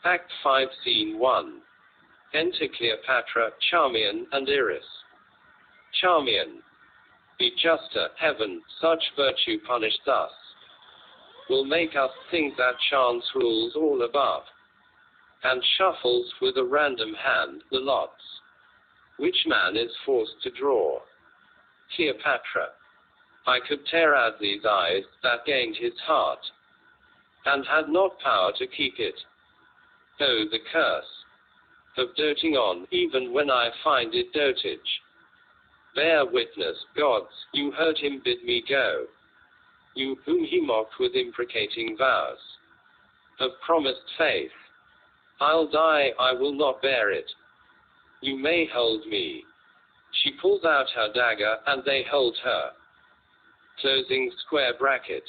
Act 5 Scene 1. Enter Cleopatra, Charmian, and Iris. Charmian. Be juster, heaven, such virtue punished thus will make us think that chance rules all above, and shuffles with a random hand the lots, which man is forced to draw. Cleopatra. I could tear out these eyes that gained his heart, and had not power to keep it. Oh, the curse of doting on, even when I find it dotage. Bear witness, gods, you heard him bid me go, you whom he mocked with imprecating vows of promised faith. I'll die, I will not bear it. You may hold me. She pulls out her dagger, and they hold her. Closing square bracket.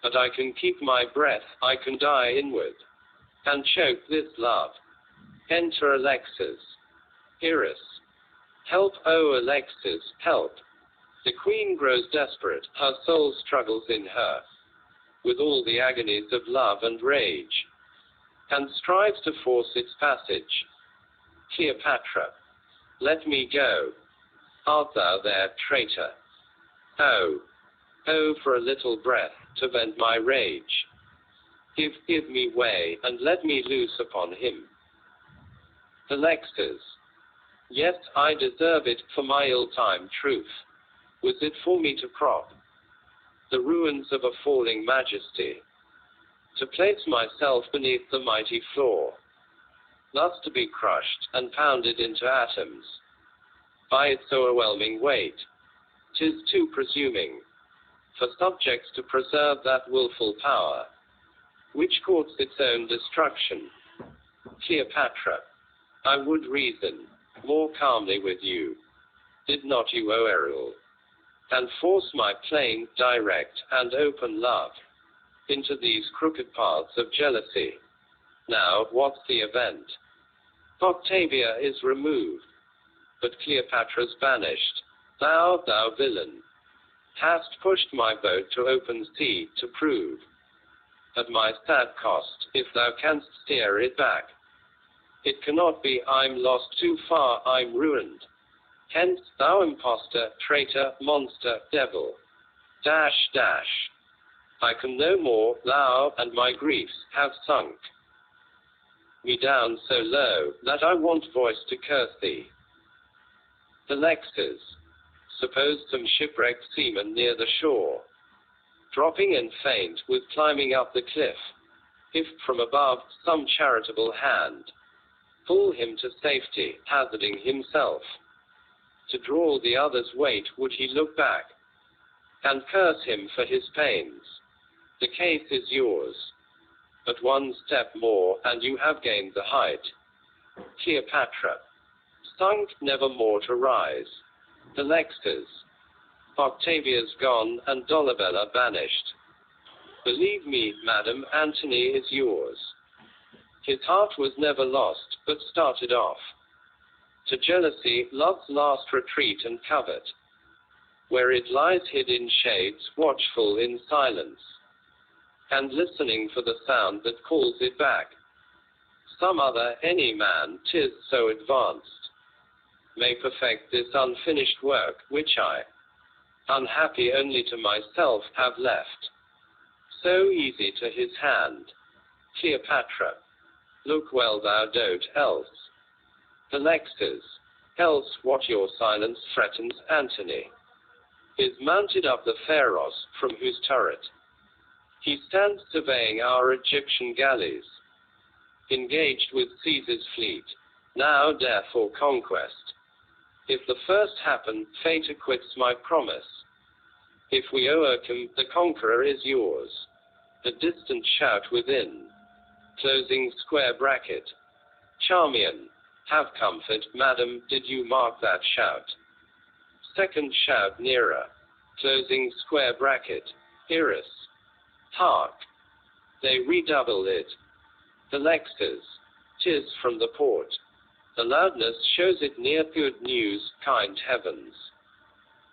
But I can keep my breath, I can die inward, and choke this love. Enter Alexis. Iris. Help, oh Alexis, help. The queen grows desperate, her soul struggles in her, with all the agonies of love and rage, and strives to force its passage. Cleopatra. Let me go. Art thou there, traitor? Oh, oh, for a little breath, to vent my rage. Give me way, and let me loose upon him. Alexis. Yes, I deserve it, for my ill-timed truth. Was it for me to prop the ruins of a falling majesty, to place myself beneath the mighty floor, thus to be crushed and pounded into atoms by its overwhelming weight? 'Tis too presuming for subjects to preserve that willful power which courts its own destruction. Cleopatra. I would reason more calmly with you, did not you, O Ariel, and force my plain, direct, and open love into these crooked paths of jealousy. Now, what's the event? Octavia is removed, but Cleopatra's banished. Thou villain, hast pushed my boat to open sea, to prove, at my sad cost, if thou canst steer it back. It cannot be, I'm lost too far, I'm ruined. Hence, thou impostor, traitor, monster, devil. Dash. I can no more, thou and my griefs have sunk me down so low, that I want voice to curse thee. Alexis. Suppose some shipwrecked seaman near the shore, dropping in faint with climbing up the cliff, if from above some charitable hand pull him to safety, hazarding himself to draw the other's weight, would he look back and curse him for his pains? The case is yours. But one step more, and you have gained the height. Cleopatra. Sunk, never more to rise. Alexis. Octavia's gone, and Dolabella banished. Believe me, madam, Antony is yours. His heart was never lost, but started off to jealousy, love's last retreat and covert, where it lies hid in shades, watchful in silence, and listening for the sound that calls it back. Some other, any man, 'tis so advanced, may perfect this unfinished work, which I, unhappy only to myself, have left so easy to his hand. Cleopatra. Look well thou dote, else. Alexis. Else what? Your silence threatens Antony is mounted up the Pharos, from whose turret he stands surveying our Egyptian galleys, engaged with Caesar's fleet, now death or conquest. If the first happen, fate acquits my promise. If we overcome, the conqueror is yours. A distant shout within. Closing square bracket. Charmian. Have comfort, madam, did you mark that shout? Second shout nearer. Closing square bracket. Iris. Hark. They redouble it. Alexis. 'Tis from the port. The loudness shows it near. Good news, kind heavens.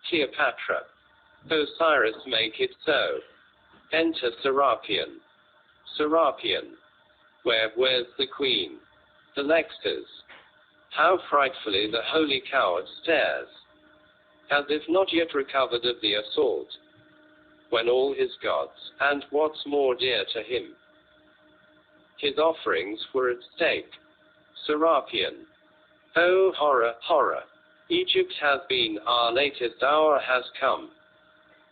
Cleopatra. Osiris, make it so. Enter Serapion. Serapion. Where's the queen? The lectors. How frightfully the holy coward stares, as if not yet recovered of the assault, when all his gods, and what's more dear to him, his offerings were at stake. Serapion. Oh horror, horror! Egypt has been, our latest hour has come.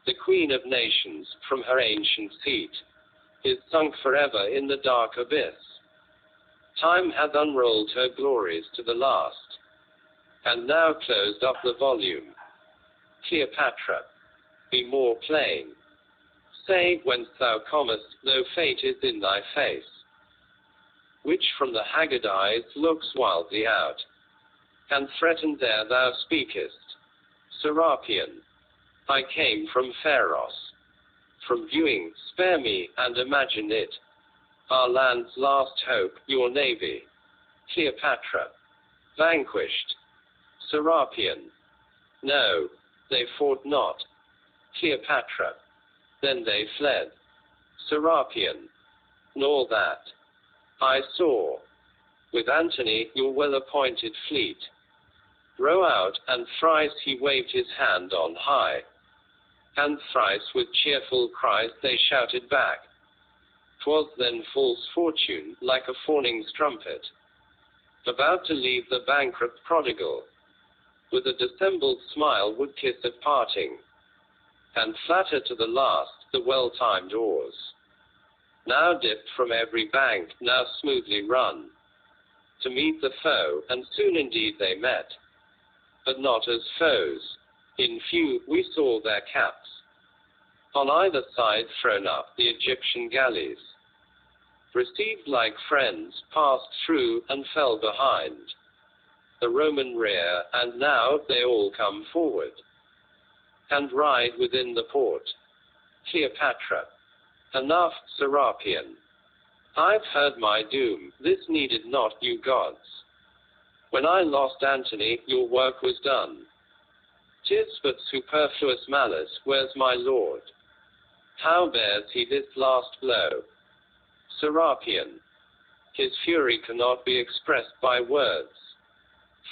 The queen of nations, from her ancient seat, is sunk forever in the dark abyss. Time hath unrolled her glories to the last, and now closed up the volume. Cleopatra, be more plain. Say whence thou comest, though fate is in thy face, which from the haggard eyes looks wildly out, and threatened there thou speakest. Serapion. I came from Pharos, from viewing, spare me, and imagine it, our land's last hope, your navy. Cleopatra. Vanquished. Serapion. No, they fought not. Cleopatra. Then they fled. Serapion. Nor that. I saw, with Antony, your well-appointed fleet, row out, and thrice he waved his hand on high, and thrice with cheerful cries they shouted back. 'Twas then false fortune, like a fawning's trumpet, about to leave the bankrupt prodigal, with a dissembled smile would kiss at parting, and flatter to the last the well-timed oars, now dipped from every bank, now smoothly run, to meet the foe, and soon indeed they met, but not as foes. In few we saw their caps, on either side thrown up, the Egyptian galleys, received like friends, passed through, and fell behind the Roman rear, and now they all come forward, and ride within the port. Cleopatra. Enough, Serapion. I've heard my doom, this needed not you gods. When I lost Antony, your work was done. 'Tis but superfluous malice, where's my lord? How bears he this last blow? Serapion. His fury cannot be expressed by words.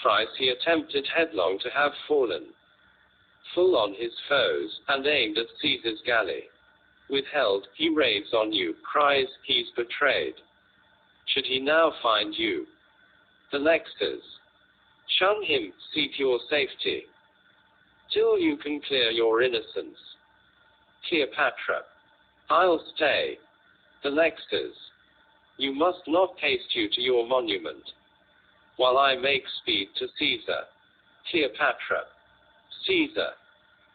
Thrice he attempted headlong to have fallen full on his foes, and aimed at Caesar's galley. Withheld, he raves on you, cries, he's betrayed. Should he now find you? The lectors. Shun him, seek your safety, till you can clear your innocence. Cleopatra. I'll stay. The lectors. You must not haste you to your monument, while I make speed to Caesar. Cleopatra. Caesar.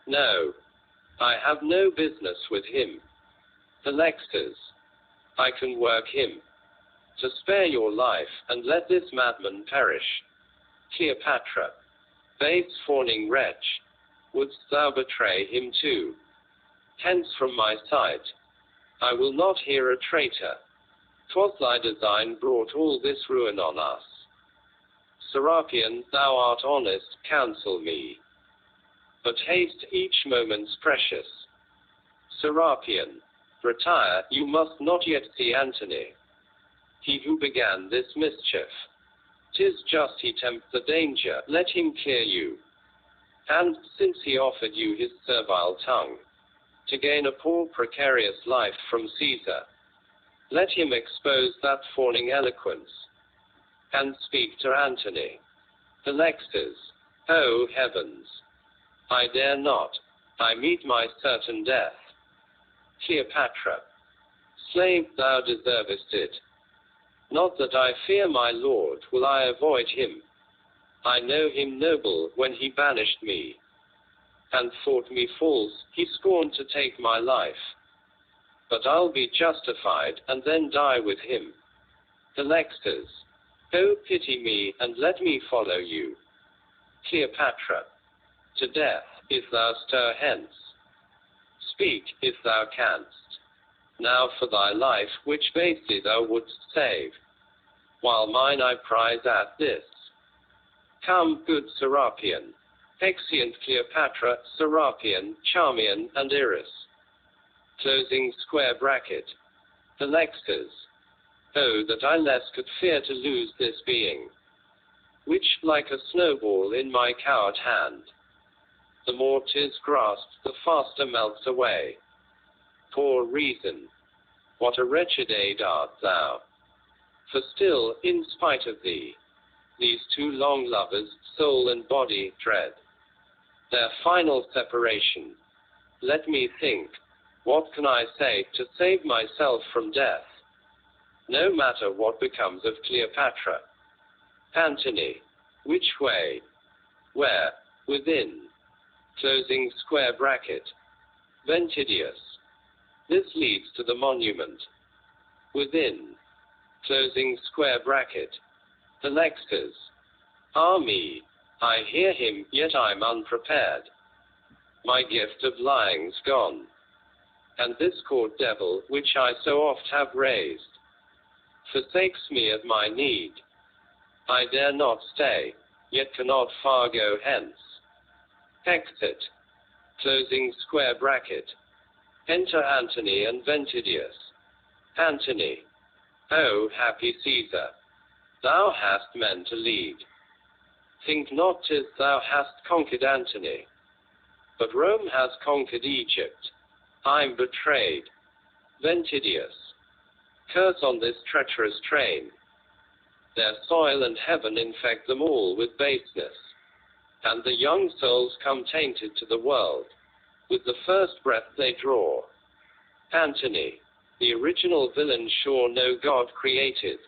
No. I have no business with him. The lectors. I can work him, to spare your life, and let this madman perish. Cleopatra. Base fawning wretch, wouldst thou betray him too? Hence from my sight. I will not hear a traitor. 'Twas thy design brought all this ruin on us. Serapion, thou art honest, counsel me, but haste, each moment's precious. Serapion. Retire, you must not yet see Antony, he who began this mischief. 'Tis just he tempts the danger, let him clear you. And, since he offered you his servile tongue, to gain a poor precarious life from Caesar, let him expose that fawning eloquence, and speak to Antony. The lectors. Oh heavens! I dare not. I meet my certain death. Cleopatra. Slave, thou deservest it. Not that I fear my lord, will I avoid him. I know him noble, when he banished me, and thought me false, he scorned to take my life. But I'll be justified, and then die with him. The lectors. Oh, pity me, and let me follow you. Cleopatra. To death, if thou stir hence. Speak, if thou canst. Now for thy life, which basely thou wouldst save, while mine I prize at this. Come, good Serapion. Exeunt Cleopatra, Serapion, Charmian, and Iris. Closing square bracket. The lectors. Oh, that I less could fear to lose this being, which, like a snowball in my coward hand, the more 'tis grasped, the faster melts away. Poor reason, what a wretched aid art thou! For still, in spite of thee, these two long lovers, soul and body, dread their final separation. Let me think, what can I say to save myself from death? No matter what becomes of Cleopatra. Antony. Which way? Where? Within. Closing square bracket. Ventidius. This leads to the monument. Within. Closing square bracket. Alexis. Ah me. I hear him, yet I'm unprepared. My gift of lying's gone. And this court devil, which I so oft have raised, forsakes me of my need. I dare not stay, yet cannot far go hence. Exit. Closing square bracket. Enter Antony and Ventidius. Antony. O happy Caesar! Thou hast men to lead. Think not 'tis thou hast conquered Antony, but Rome has conquered Egypt. I'm betrayed. Ventidius. Curse on this treacherous train. Their soil and heaven infect them all with baseness, and the young souls come tainted to the world with the first breath they draw. Antony, the original villain, sure no god created.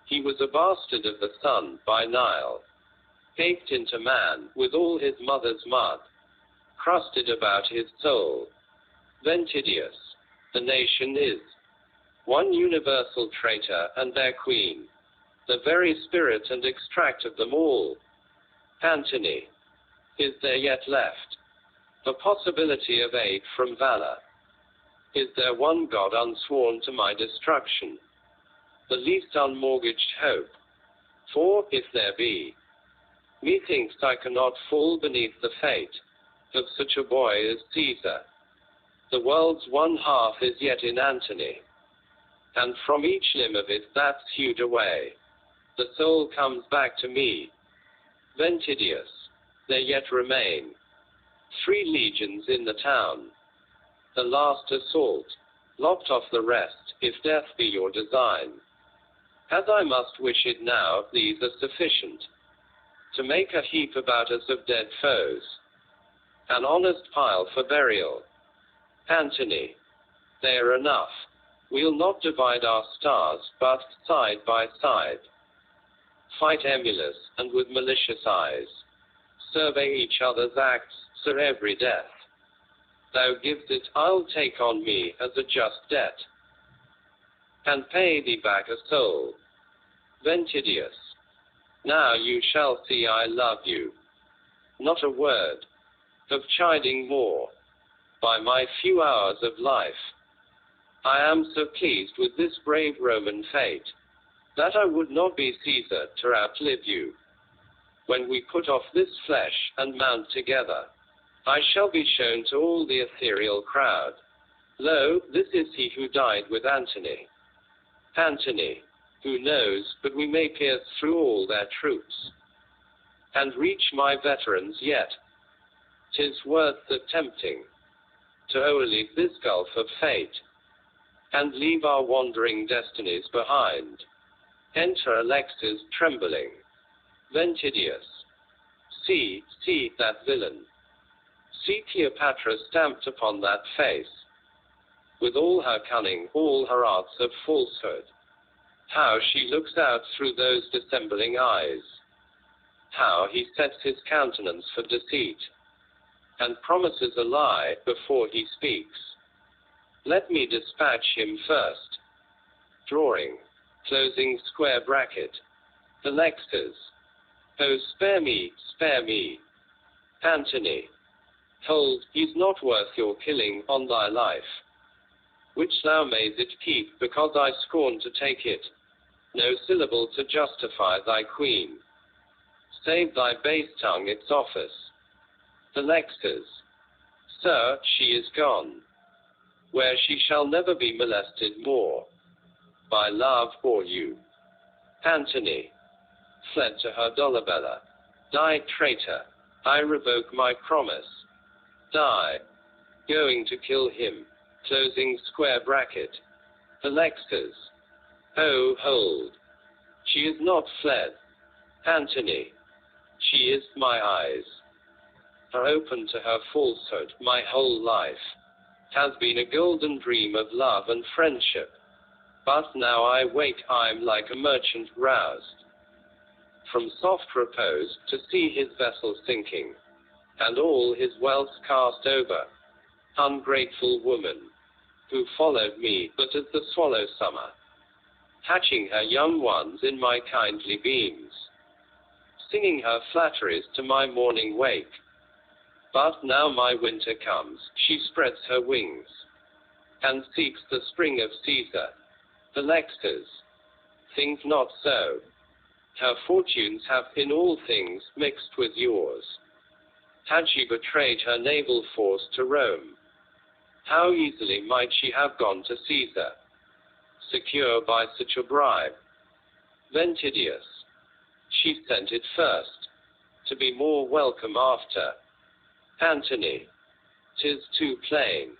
He was a bastard of the sun by Nile, baked into man with all his mother's mud, crusted about his soul. Ventidius, the nation is one universal traitor and their queen, the very spirit and extract of them all. Antony, is there yet left the possibility of aid from valor? Is there one God unsworn to my destruction, the least unmortgaged hope? For, if there be, methinks I cannot fall beneath the fate of such a boy as Caesar. The world's one half is yet in Antony, and from each limb of it that's hewed away, the soul comes back to me. Ventidius, there yet remain 3 legions in the town. The last assault, lopped off the rest, if death be your design. As I must wish it now, these are sufficient to make a heap about us of dead foes, an honest pile for burial. Antony, they are enough. We'll not divide our stars, but, side by side, fight emulous, and with malicious eyes, survey each other's acts, sir every death thou givest it, I'll take on me as a just debt, and pay thee back a soul. Ventidius, now you shall see I love you. Not a word of chiding more, by my few hours of life. I am so pleased with this brave Roman fate, that I would not be Caesar to outlive you. When we put off this flesh, and mount together, I shall be shown to all the ethereal crowd. Lo, this is he who died with Antony. Antony, who knows, but we may pierce through all their troops, and reach my veterans yet. 'Tis worth the tempting, to o'erleap this gulf of fate, and leave our wandering destinies behind. Enter Alexis trembling. Ventidius. See that villain. See Cleopatra stamped upon that face, with all her cunning, all her arts of falsehood. How she looks out through those dissembling eyes. How he sets his countenance for deceit, and promises a lie before he speaks. Let me dispatch him first. Drawing, closing square bracket. Alexis. Oh, spare me, spare me. Antony. Hold, he's not worth your killing, on thy life, which thou mayst it keep, because I scorn to take it. No syllable to justify thy queen. Save thy base tongue its office. Alexis. Sir, she is gone, where she shall never be molested more. by love or you. Antony fled to her Dolabella. Die, traitor. I revoke my promise. Die. Going to kill him. Closing square bracket. Alexis. Oh, hold. She is not fled. Antony. She is my eyes. Are open to her falsehood. My whole life has been a golden dream of love and friendship. But now I wake, I'm like a merchant roused from soft repose, to see his vessel sinking, and all his wealth cast over. Ungrateful woman, who followed me but as the swallow summer, hatching her young ones in my kindly beams, singing her flatteries to my morning wake. But now my winter comes, she spreads her wings, and seeks the spring of Caesar. Alexis, think not so. Her fortunes have, in all things, mixed with yours. Had she betrayed her naval force to Rome, how easily might she have gone to Caesar, secure by such a bribe? Ventidius, she sent it first, to be more welcome after. Antony, 'tis too plain.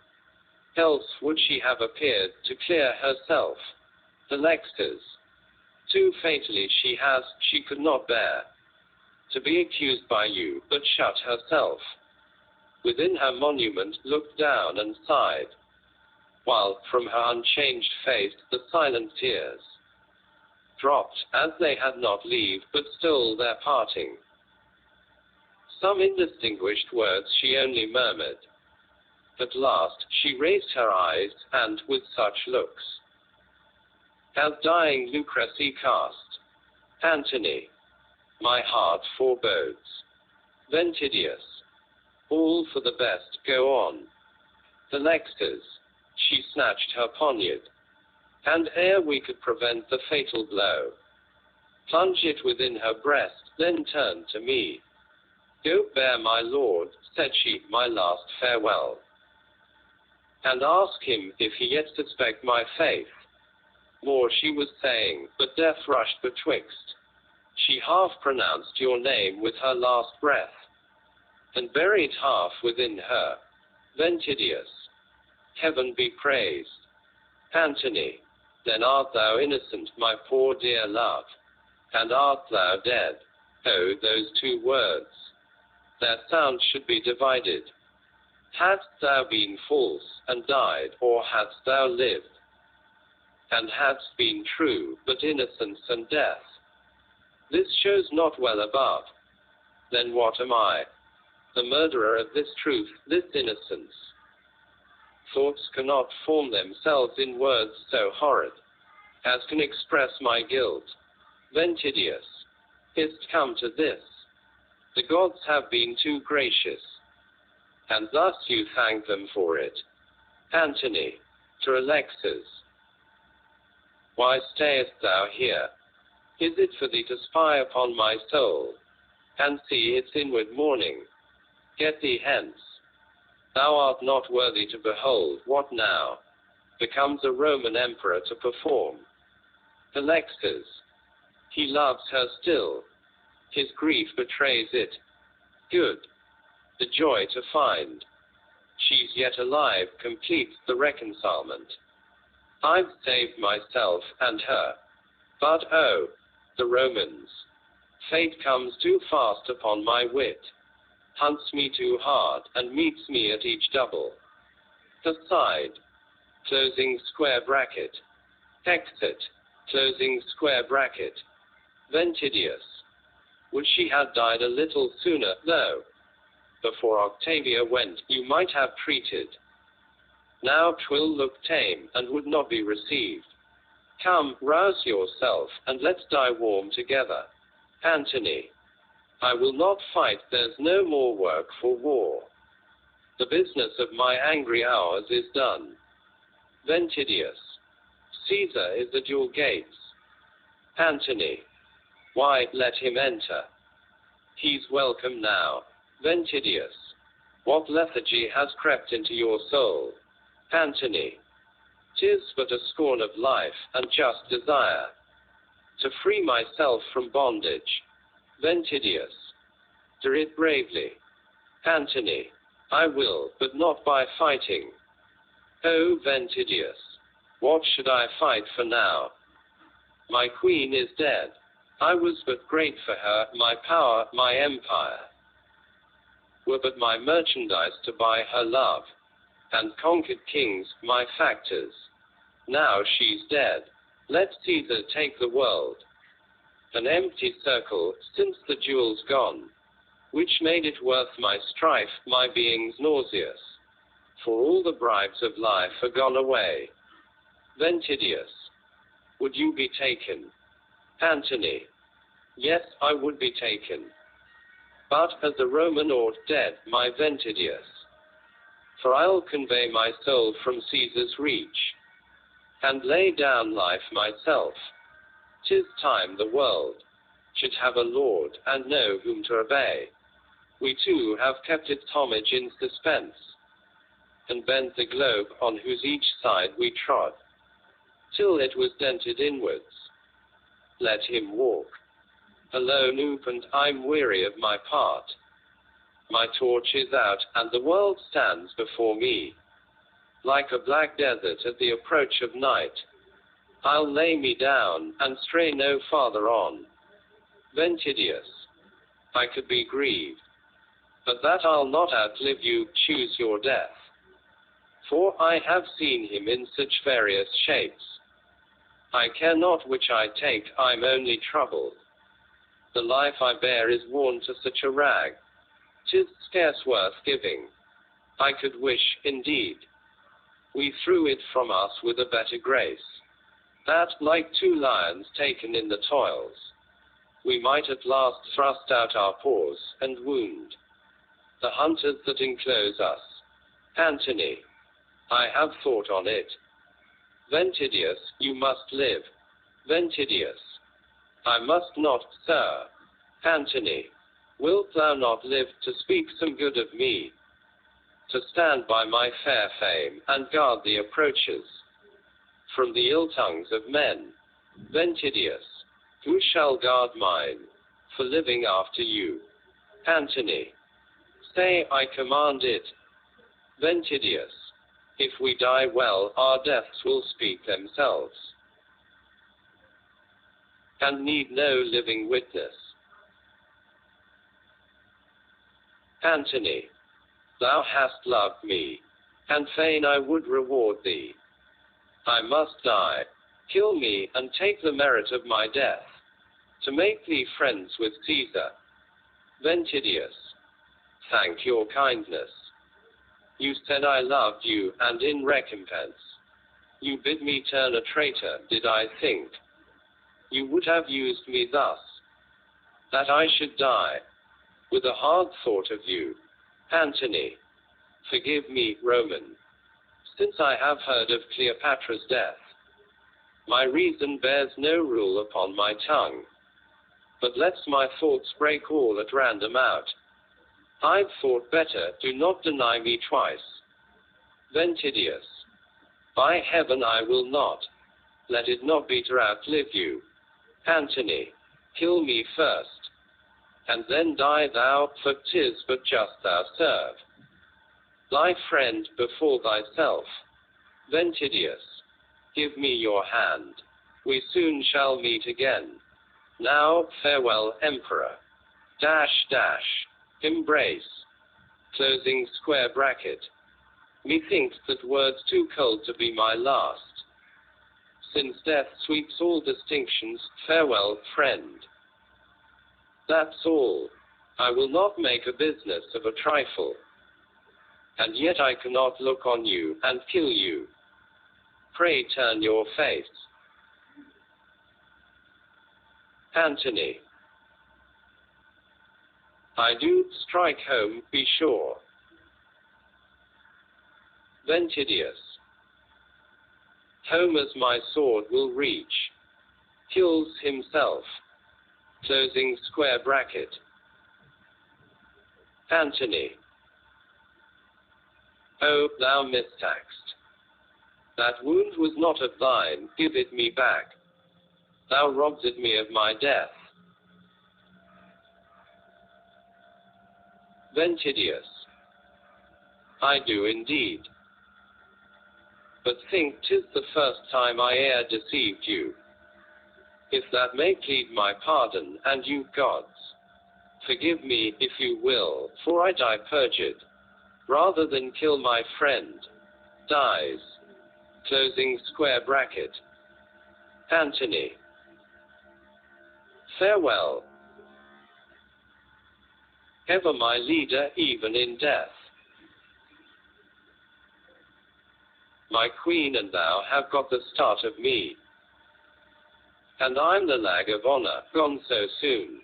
Else would she have appeared to clear herself. Alexis, too fatally she could not bear to be accused by you, but shut herself within her monument, looked down and sighed, while from her unchanged face the silent tears dropped, as they had not leave, but stole their parting. Some indistinguished words she only murmured. At last she raised her eyes, and, with such looks as dying Lucrece cast, Antony, my heart forebodes. Ventidius, all for the best, go on. Alexis, she snatched her poniard, and ere we could prevent the fatal blow, plunged it within her breast, then turned to me. Go bear my lord, said she, my last farewell, and ask him if he yet suspect my faith. More she was saying, but death rushed betwixt. She half pronounced your name with her last breath, and buried half within her. Ventidius, heaven be praised. Antony, then art thou innocent, my poor dear love, and art thou dead? Oh, those two words, their sound should be divided. Hadst thou been false, and died, or hadst thou lived, and hadst been true, but innocence and death? This shows not well above. Then what am I? The murderer of this truth, this innocence. Thoughts cannot form themselves in words so horrid as can express my guilt. Ventidius, is't come to this? The gods have been too gracious, and thus you thank them for it. Antony, to Alexis, why stayest thou here? Is it for thee to spy upon my soul, and see its inward mourning? Get thee hence. Thou art not worthy to behold what now becomes a Roman emperor to perform. Alexis, he loves her still. His grief betrays it. Good. The joy to find she's yet alive completes the reconcilement. I've saved myself and her. But oh, the Romans. Fate comes too fast upon my wit, hunts me too hard, and meets me at each double. Aside. Closing square bracket. Exit. Closing square bracket. Ventidius. Would she had died a little sooner, though. Before Octavia went, you might have treated. Now 'twill look tame, and would not be received. Come, rouse yourself, and let's die warm together. Antony, I will not fight, there's no more work for war. The business of my angry hours is done. Ventidius, Caesar is at your gates. Antony, why, let him enter. He's welcome now. Ventidius, what lethargy has crept into your soul? Antony, 'Tis but a scorn of life, and just desire to free myself from bondage. Ventidius. Do it bravely. Antony. I will, but not by fighting. O Ventidius. What should I fight for now? My queen is dead. I was but great for her, my power, my empire were but my merchandise to buy her love, and conquered kings, my factors. Now she's dead. Let Caesar take the world. An empty circle, since the jewel's gone, which made it worth my strife, my being's nauseous. For all the bribes of life are gone away. Ventidius. Would you be taken? Antony. Yes, I would be taken. But as a Roman or dead, my Ventidius. For I'll convey my soul from Caesar's reach, and lay down life myself. 'Tis time the world should have a lord, and know whom to obey. We too have kept its homage in suspense, and bent the globe, on whose each side we trod, till it was dented inwards. Let him walk alone up, and I'm weary of my part. My torch is out, and the world stands before me, like a black desert at the approach of night. I'll lay me down, and stray no farther on. Ventidius. I could be grieved, but that I'll not outlive you. Choose your death. For I have seen him in such various shapes. I care not which I take, I'm only troubled. The life I bear is worn to such a rag, 'tis scarce worth giving. I could wish, indeed, we threw it from us with a better grace, that, like two lions taken in the toils, we might at last thrust out our paws, and wound the hunters that enclose us. Antony. I have thought on it. Ventidius. You must live. Ventidius. I must not, sir. Antony. Wilt thou not live, to speak some good of me? To stand by my fair fame, and guard the approaches from the ill tongues of men? Ventidius. Who shall guard mine, for living after you? Antony. Say, I command it. Ventidius. If we die well, our deaths will speak themselves, and need no living witness. Antony. Thou hast loved me, and fain I would reward thee. I must die. Kill me, and take the merit of my death, to make thee friends with Caesar. Ventidius. Thank your kindness. You said I loved you, and in recompense, you bid me turn a traitor. Did I think you would have used me thus, that I should die with a hard thought of you? Antony. Forgive me, Roman, since I have heard of Cleopatra's death. My reason bears no rule upon my tongue, but lets my thoughts break all at random out. I've thought better, do not deny me twice. Ventidius. By heaven I will not. Let it not be to outlive you. Antony. Kill me first, and then die thou, for 'tis but just thou serve thy friend before thyself. Ventidius. Give me your hand. We soon shall meet again. Now, farewell, Emperor. Embrace. Closing square bracket. Methinks that word's too cold to be my last, since death sweeps all distinctions. Farewell, friend. That's all. I will not make a business of a trifle, and yet I cannot look on you, and kill you. Pray turn your face. Antony. I do strike home, be sure. Ventidius. Home as my sword will reach. Kills himself. Closing square bracket. Antony. Oh, thou mistaxed. That wound was not of thine, give it me back. Thou robbedst me of my death. Ventidius. I do indeed. But think 'tis the first time I e'er deceived you. If that may plead my pardon, and you gods, forgive me, if you will, for I die perjured, rather than kill my friend. Dies. Closing square bracket. Antony. Farewell. Ever my leader, even in death. My queen and thou have got the start of me, and I'm the lag of honor, gone so soon.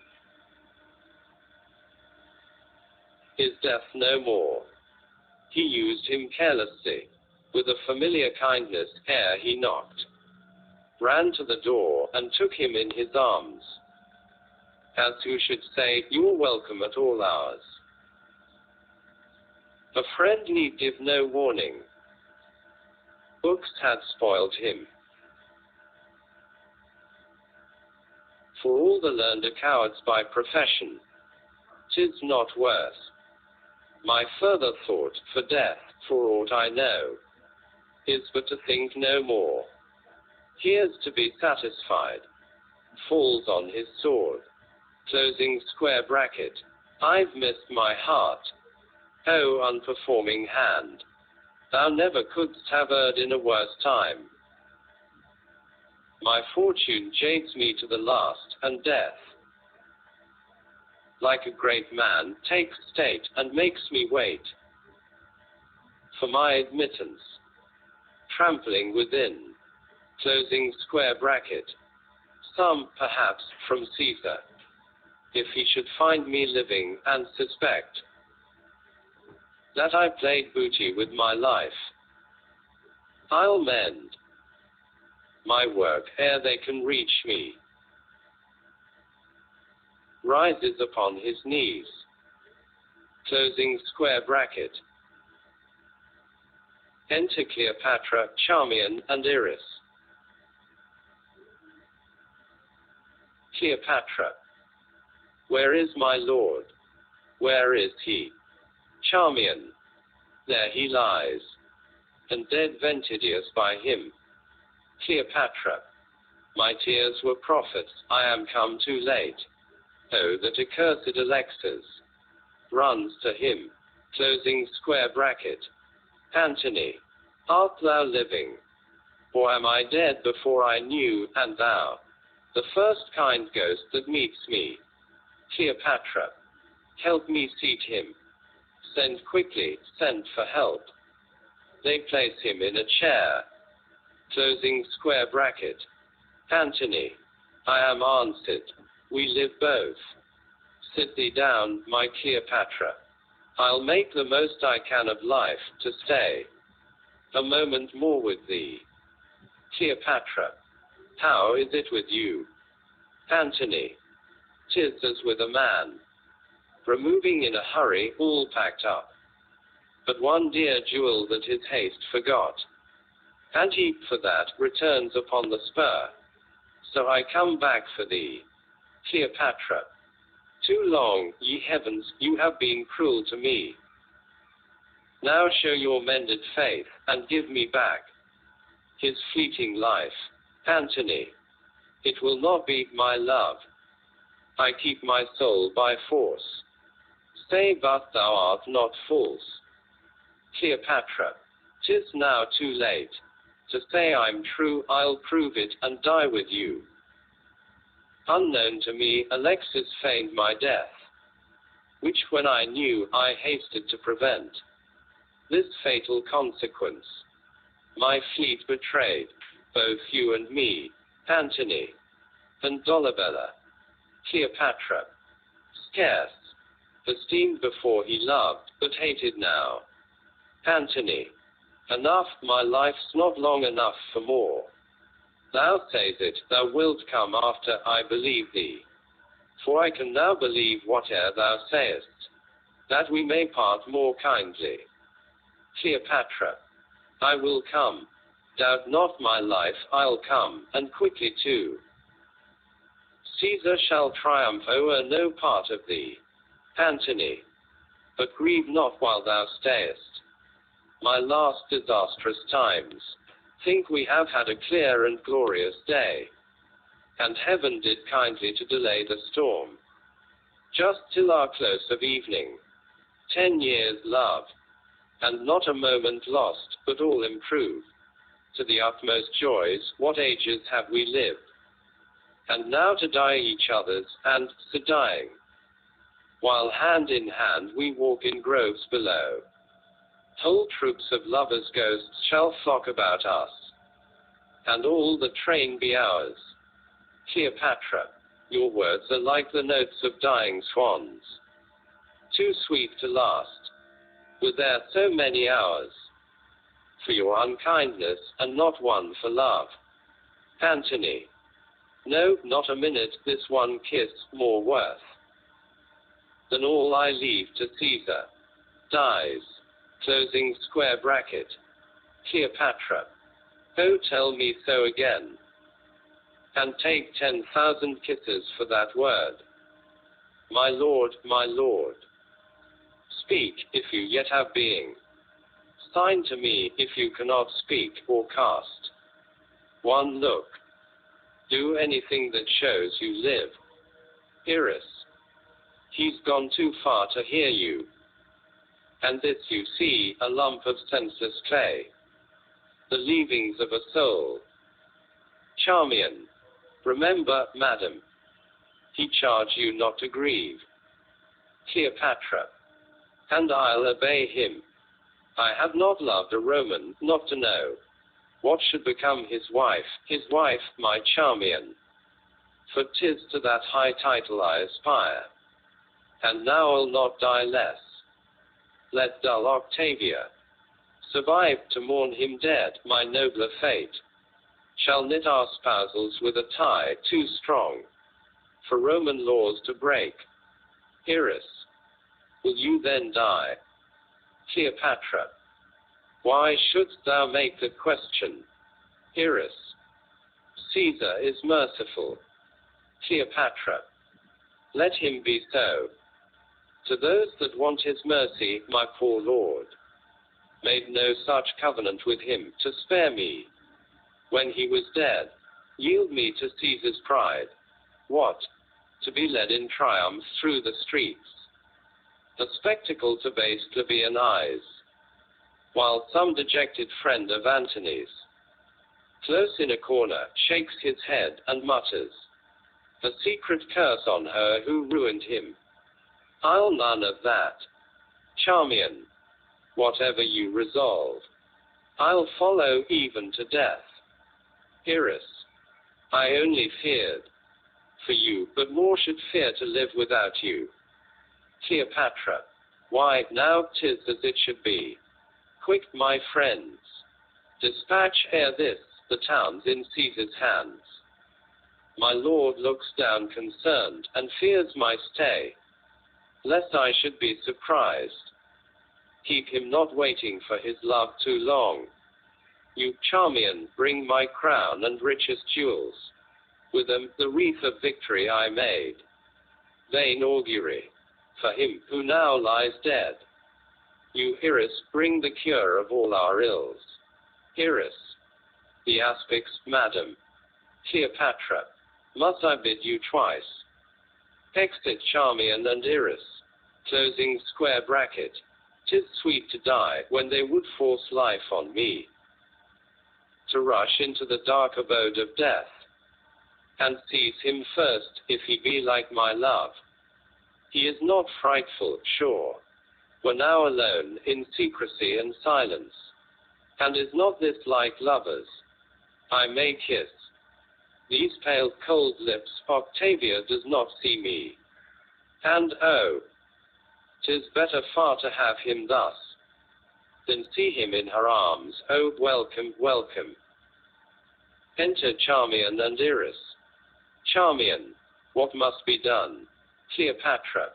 Is death no more? He used him carelessly, with a familiar kindness, ere he knocked, ran to the door, and took him in his arms, as who should say, you're welcome at all hours. A friend need give no warning. Books had spoiled him. For all the learned are cowards by profession. 'Tis not worth my further thought, for death, for aught I know, is but to think no more. Here's to be satisfied. Falls on his sword. Closing square bracket. I've missed my heart. O unperforming hand, thou never couldst have erred in a worse time. My fortune jades me to the last, and death, like a great man, takes state, and makes me wait for my admittance, trampling within. Closing square bracket. Some, perhaps, from Caesar, if he should find me living, and suspect that I played booty with my life, I'll mend my work ere they can reach me. Rises upon his knees. Closing square bracket. Enter Cleopatra, Charmian, and Iris. Cleopatra. Where is my lord? Where is he? Charmian. There he lies, and dead Ventidius by him. Cleopatra. My tears were prophets, I am come too late. Oh, that accursed Alexis runs to him. Closing square bracket. Antony. Art thou living? Or am I dead before I knew, and thou the first kind ghost that meets me? Cleopatra. Help me seat him. Send quickly, send for help. They place him in a chair. Closing square bracket. Antony. I am answered. We live both. Sit thee down, my Cleopatra. I'll make the most I can of life, to stay a moment more with thee. Cleopatra. How is it with you? Antony. 'Tis as with a man, removing in a hurry, all packed up, but one dear jewel that his haste forgot, and he, for that, returns upon the spur. So I come back for thee. Cleopatra. Too long, ye heavens, you have been cruel to me. Now show your mended faith, and give me back his fleeting life. Antony. It will not be, my love. I keep my soul by force. Say but thou art not false. Cleopatra. 'Tis now too late to say I'm true, I'll prove it, and die with you. Unknown to me, Alexis feigned my death, which when I knew, I hasted to prevent. This fatal consequence, my fleet betrayed, both you and me, Antony, and Dolabella. Cleopatra. Scarce esteemed before he loved, but hated now. Antony. Enough, my life's not long enough for more. Thou sayest it, thou wilt come after I believe thee. For I can now believe whate'er thou sayest, that we may part more kindly. Cleopatra. I will come, Doubt not my life, I'll come, and quickly too. Caesar shall triumph o'er no part of thee. Antony. But grieve not while thou stayest. My last disastrous times, think we have had a clear and glorious day. And heaven did kindly to delay the storm, just till our close of evening. 10 years love, and not a moment lost, but all improved. To the utmost joys, what ages have we lived? And now to die each other's, and, so dying, while hand in hand we walk in groves below, whole troops of lovers' ghosts shall flock about us, and all the train be ours. Cleopatra, your words are like the notes of dying swans, too sweet to last, were there so many hours, for your unkindness, and not one for love. Antony. No, not a minute, this one kiss, more worth than all I leave to Caesar. Dies. Closing square bracket. Cleopatra. Oh, tell me so again, and take 10,000 kisses for that word. My lord, my lord. Speak, if you yet have being. Sign to me, if you cannot speak, or cast one look. Do anything that shows you live. Iris. He's gone too far to hear you. And this you see, a lump of senseless clay, the leavings of a soul. Charmian. Remember, madam, he charged you not to grieve. Cleopatra. And I'll obey him. I have not loved a Roman, not to know what should become his wife, my Charmian. For 'tis to that high title I aspire, and now I'll not die less. Let dull Octavia survive to mourn him dead, my nobler fate shall knit our spousals with a tie too strong for Roman laws to break. Iris. Will you then die? Cleopatra. Why shouldst thou make the question? Iris. Caesar is merciful. Cleopatra. Let him be so. To those that want his mercy, my poor lord made no such covenant with him, to spare me when he was dead. Yield me to Caesar's pride. What? To be led in triumph through the streets, a spectacle to base plebeian eyes, while some dejected friend of Antony's, close in a corner, shakes his head, and mutters a secret curse on her who ruined him. I'll none of that. Charmian. Whatever you resolve, I'll follow even to death. Iris. I only feared for you, but more should fear to live without you. Cleopatra. Why, now 'tis as it should be. Quick, my friends, dispatch ere this the towns in Caesar's hands. My lord looks down concerned, and fears my stay, lest I should be surprised. Keep him not waiting for his love too long. You, Charmian, bring my crown and richest jewels, with them the wreath of victory I made. Vain augury, for him who now lies dead. You, Iris, bring the cure of all our ills. Iris. The aspects, madam. Cleopatra. Must I bid you twice? Exit Charmian and Iris. Closing square bracket. 'Tis sweet to die when they would force life on me, to rush into the dark abode of death, and seize him first, if he be like my love. He is not frightful, sure, we're now alone, in secrecy and silence. And is not this like lovers? I may kiss these pale cold lips, Octavia does not see me. And oh, 'tis better far to have him thus, than see him in her arms. Oh, welcome, welcome. Enter Charmian and Iris. Charmian. What must be done? Cleopatra.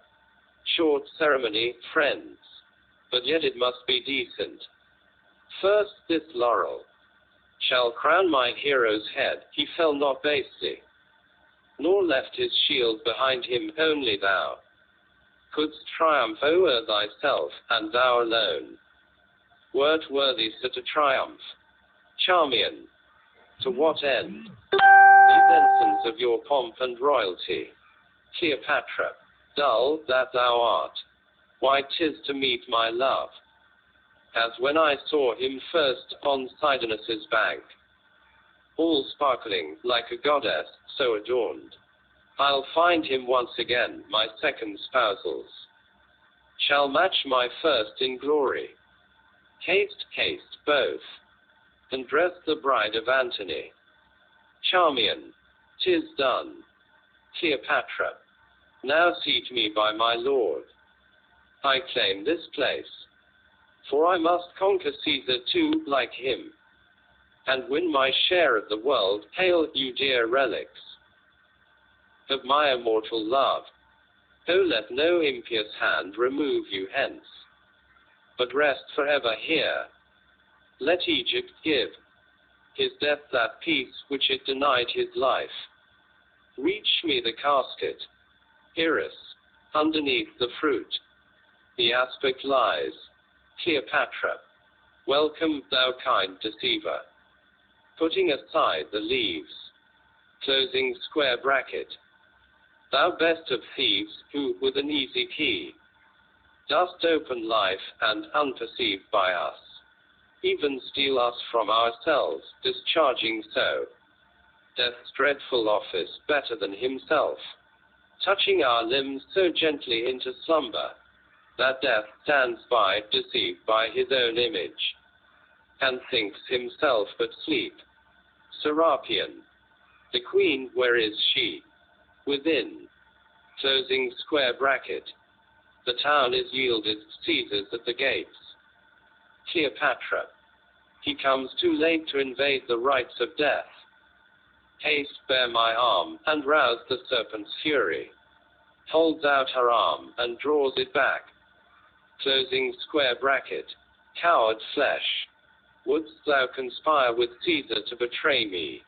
Short ceremony, friends, but yet it must be decent. First this laurel. shall crown my hero's head. He fell not basely, nor left his shield behind him. Only thou couldst triumph o'er thyself, and thou alone wert worthy such a triumph. Charmian, to what end these ensigns of your pomp and royalty? Cleopatra, dull that thou art, why 'tis to meet my love, as when I saw him first on Cydnus' bank, all sparkling like a goddess so adorned. I'll find him once again. My second spousals shall match my first in glory. Haste, haste, both, and dress the bride of Antony. Charmian, 'tis done. Cleopatra, now seat me by my lord. I claim this place, for I must conquer Caesar too, like him, and win my share of the world. Hail, you dear relics of my immortal love. Oh, let no impious hand remove you hence, but rest forever here. Let Egypt give his death that peace which it denied his life. Reach me the casket, Iris, underneath the fruit. The aspect lies. Cleopatra, welcome, thou kind deceiver. Putting aside the leaves, closing square bracket. Thou best of thieves, who, with an easy key, dost open life, and, unperceived by us, even steal us from ourselves, discharging so death's dreadful office better than himself, touching our limbs so gently into slumber, that death stands by, deceived by his own image, and thinks himself but sleep. Serapion, the queen, where is she? Within, closing square bracket. The town is yielded, Caesar's at the gates. Cleopatra, he comes too late to invade the rights of death. Haste, bear my arm, and rouse the serpent's fury. Holds out her arm, and draws it back. Closing square bracket. Coward flesh, wouldst thou conspire with Caesar to betray me?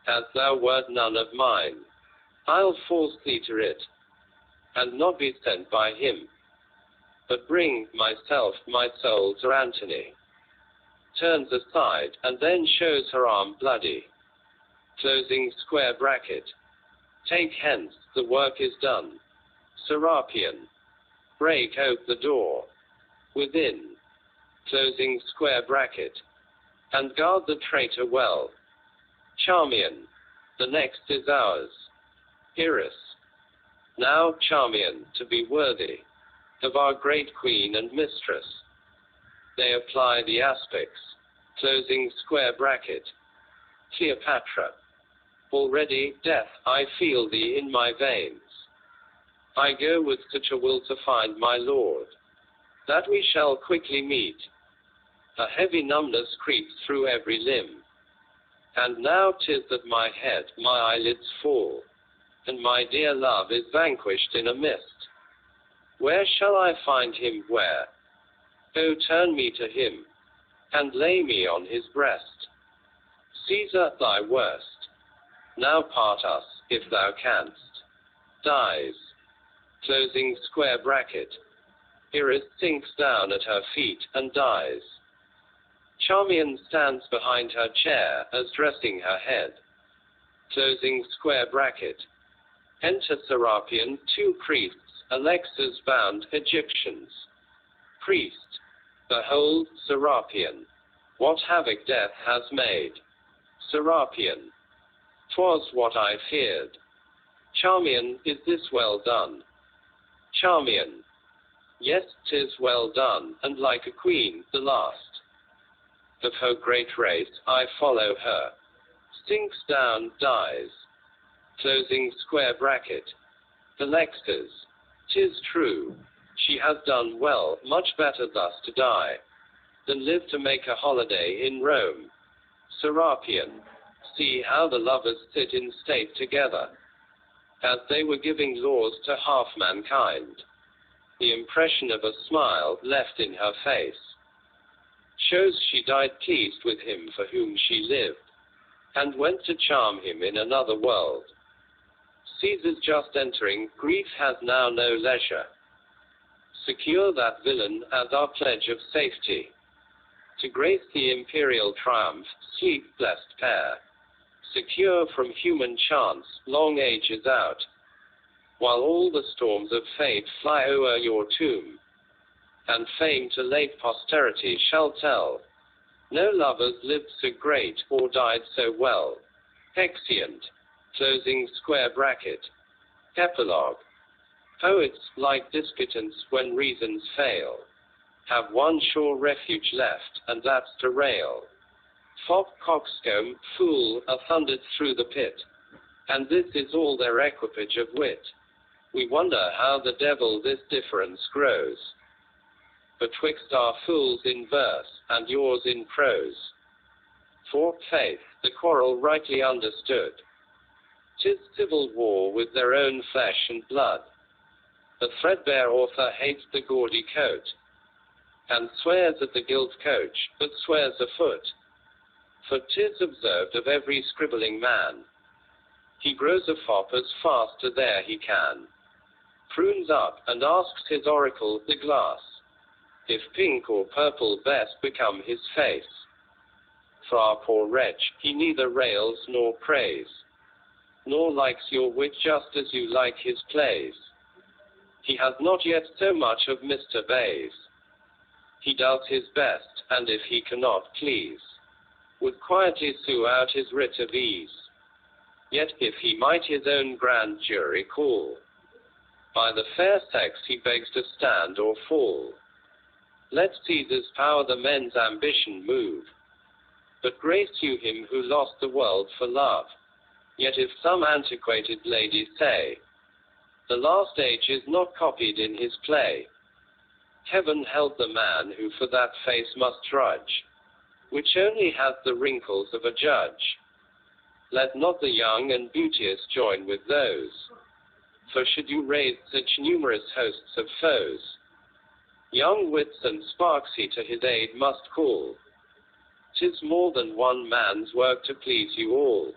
As thou wert none of mine, I'll force thee to it, and not be sent by him, but bring myself, my soul, to Antony. Turns aside, and then shows her arm bloody. Closing square bracket. Take hence, the work is done. Serapion, break ope the door. Within, closing square bracket. And guard the traitor well. Charmian, the next is ours. Iris, now, Charmian, to be worthy of our great queen and mistress. They apply the aspects, closing square bracket. Cleopatra, already, death, I feel thee in my veins. I go with such a will to find my lord, that we shall quickly meet. A heavy numbness creeps through every limb, and now 'tis that my head, my eyelids fall, and my dear love is vanquished in a mist. Where shall I find him, where? Oh, turn me to him, and lay me on his breast. Caesar, thy worst, now part us, if thou canst. Dies. Closing square bracket. Iris sinks down at her feet, and dies. Charmian stands behind her chair, as dressing her head. Closing square bracket. Enter Serapion, two priests, Alexas bound, Egyptians. Priest, behold, Serapion, what havoc death has made. Serapion, 'twas what I feared. Charmian, is this well done? Charmian, yes, 'tis well done, and like a queen, the last of her great race, I follow her. Sinks down, dies. Closing square bracket. Alexas, 'tis true, she has done well, much better thus to die, than live to make a holiday in Rome. Serapion, see how the lovers sit in state together, as they were giving laws to half mankind. The impression of a smile left in her face. shows she died pleased with him for whom she lived, and went to charm him in another world. Caesar's just entering, grief has now no leisure. Secure that villain as our pledge of safety. To grace the imperial triumph, sleep, blessed pair. Secure from human chance, long ages out, while all the storms of fate fly o'er your tomb, and fame to late posterity shall tell, no lovers lived so great, or died so well. Exeunt. Closing square bracket. Epilogue. Poets, like disputants when reasons fail, have one sure refuge left, and that's to rail. Fop, coxcomb, fool, are thundered through the pit, and this is all their equipage of wit. We wonder how the devil this difference grows betwixt our fools in verse, and yours in prose. For, faith, the quarrel rightly understood, 'tis civil war with their own flesh and blood. The threadbare author hates the gaudy coat, and swears at the gilt coach, but swears afoot. For 'tis observed of every scribbling man, he grows a fop as fast as e'er he can. Prunes up, and asks his oracle, the glass, if pink or purple best become his face. For our poor wretch, he neither rails nor praise, nor likes your wit just as you like his plays. He has not yet so much of Mr. Bayes. He does his best, and if he cannot please, would quietly sue out his writ of ease. Yet if he might his own grand jury call, by the fair sex he begs to stand or fall. Let Caesar's power the men's ambition move, but grace you him who lost the world for love. Yet if some antiquated lady say, the last age is not copied in his play, heaven help the man who for that face must trudge, which only hath the wrinkles of a judge. Let not the young and beauteous join with those, for should you raise such numerous hosts of foes, young wits and sparks he to his aid must call. 'Tis more than one man's work to please you all.